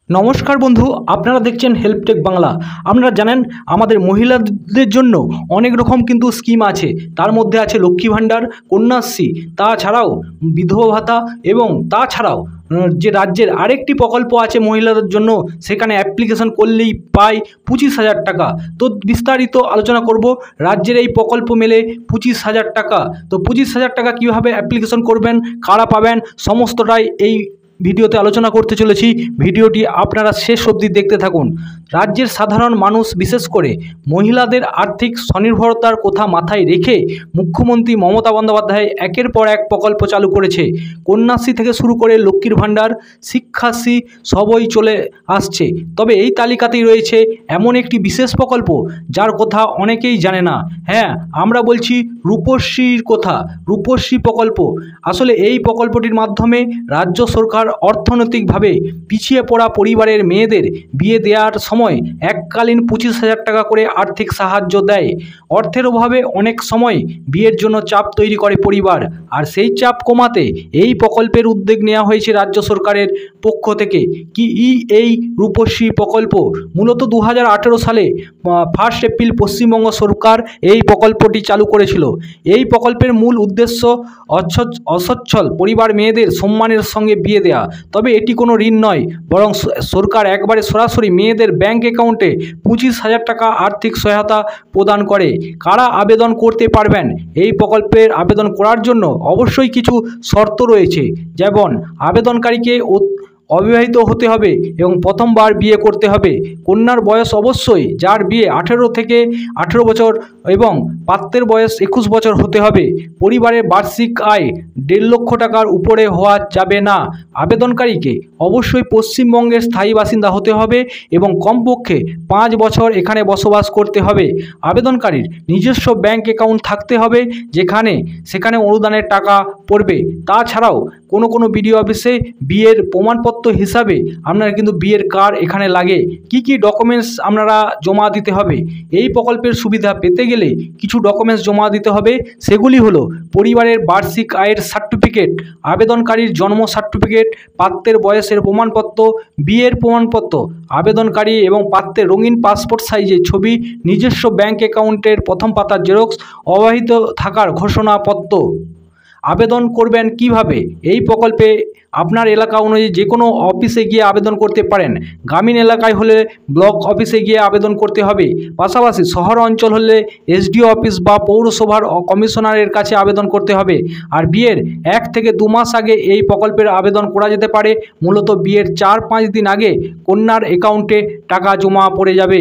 নমস্কার বন্ধু, আপনারা দেখছেন হেল্পটেক বাংলা। আপনারা জানেন আমাদের মহিলাদের জন্য অনেক রকম কিন্তু স্কিম আছে। তার মধ্যে আছে লক্ষ্মী ভাণ্ডার, কন্যাশ্রী, তাছাড়াও বিধবা ভাতা এবং তাছাড়াও যে রাজ্যের আরেকটি প্রকল্প আছে মহিলাদের জন্য, সেখানে অ্যাপ্লিকেশন করলেই পায় 25,000 টাকা। তো বিস্তারিত আলোচনা করব। রাজ্যের এই প্রকল্প মেলে 25,000 টাকা। তো 25,000 টাকা কীভাবে অ্যাপ্লিকেশন করবেন, কারা পাবেন, সমস্তটাই এই ভিডিওতে আলোচনা করতে চলেছি। ভিডিওটি আপনারা শেষ অবধি দেখতে থাকুন। রাজ্যের সাধারণ মানুষ, বিশেষ করে মহিলাদের আর্থিক স্বনির্ভরতার কথা মাথায় রেখে মুখ্যমন্ত্রী মমতা বন্দ্যোপাধ্যায় একের পর এক প্রকল্প চালু করেছে। কন্যাশ্রী থেকে শুরু করে লক্ষ্মীর ভাণ্ডার, শিক্ষাশ্রী সবই চলে আসছে। তবে এই তালিকাতেই রয়েছে এমন একটি বিশেষ প্রকল্প যার কথা অনেকেই জানে না। হ্যাঁ, আমরা বলছি রূপশ্রীর কথা। রূপশ্রী প্রকল্প আসলে এই প্রকল্পটির মাধ্যমে রাজ্য সরকার অর্থনৈতিকভাবে পিছিয়ে পড়া পরিবারের মেয়েদের বিয়ে দেওয়ার সময় এককালীন 25,000 টাকা করে আর্থিক সাহায্য দেয়। অর্থের অভাবে অনেক সময় বিয়ের জন্য চাপ তৈরি করে পরিবার, আর সেই চাপ কমাতে এই প্রকল্পের উদ্যোগ নেওয়া হয়েছে রাজ্য সরকারের পক্ষ থেকে। এই রূপশ্রী প্রকল্প মূলত 2018 সালে 1 এপ্রিল পশ্চিমবঙ্গ সরকার এই প্রকল্পটি চালু করেছিল। এই প্রকল্পের মূল উদ্দেশ্য অসচ্ছল পরিবার মেয়েদের সম্মানের সঙ্গে বিয়ে দেয়া। তবে এটি কোনো ঋণ নয়, বরং সরকার একবারে সরাসরি মেয়েদের ব্যাংক অ্যাকাউন্টে 25,000 টাকা আর্থিক সহায়তা প্রদান করে। কারা আবেদন করতে পারবেন? এই প্রকল্পের আবেদন করার জন্য অবশ্যই কিছু শর্ত রয়েছে, যেমন আবেদনকারীকে অবিবাহিত হতে হবে এবং প্রথমবার বিয়ে করতে হবে। কন্যার বয়স অবশ্যই, যার বিয়ে 18 থেকে 18 বছর এবং পাত্রের বয়স 21 বছর হতে হবে। পরিবারের বার্ষিক আয় 1.5 লক্ষ টাকার উপরে হওয়া যাবে না। আবেদনকারীকে অবশ্যই পশ্চিমবঙ্গের স্থায়ী বাসিন্দা হতে হবে এবং কমপক্ষে 5 বছর এখানে বসবাস করতে হবে। আবেদনকারীর নিজস্ব ব্যাংক অ্যাকাউন্ট থাকতে হবে, সেখানে অনুদানের টাকা পড়বে। তাছাড়াও কোনো বিডিও অফিসে বিয়ের প্রমাণপত্র হিসাবে আপনারা কিন্তু বিয়ের কার্ড এখানে লাগে। কি ডকুমেন্টস আপনারা জমা দিতে হবে? এই প্রকল্পের সুবিধা পেতে গেলে কিছু ডকুমেন্টস জমা দিতে হবে। সেগুলি হলো পরিবারের বার্ষিক আয়ের সার্টিফিকেট, আবেদনকারীর জন্ম সার্টিফিকেট, পাত্রের বয়সের প্রমাণপত্র, বিয়ের প্রমাণপত্র, আবেদনকারী এবং পাত্রের রঙিন পাসপোর্ট সাইজের ছবি, নিজস্ব ব্যাংক অ্যাকাউন্টের প্রথম পাতার জেরক্স, অবিবাহিত থাকার ঘোষণাপত্র। আবেদন করবেন কিভাবে? এই প্রকল্পে আপনার এলাকা অনুযায়ী যে কোনো অফিসে গিয়ে আবেদন করতে পারেন। গ্রামীণ এলাকায় হলে ব্লক অফিসে গিয়ে আবেদন করতে হবে। পাশাপাশি শহর অঞ্চল হলে এসডিও অফিস বা পৌরসভার কমিশনারের কাছে আবেদন করতে হবে। আর বিয়ের 1 থেকে 2 মাস আগে এই প্রকল্পের আবেদন করা যেতে পারে। মূলত বিয়ের 4-5 দিন আগে কন্যার অ্যাকাউন্টে টাকা জমা পড়ে যাবে।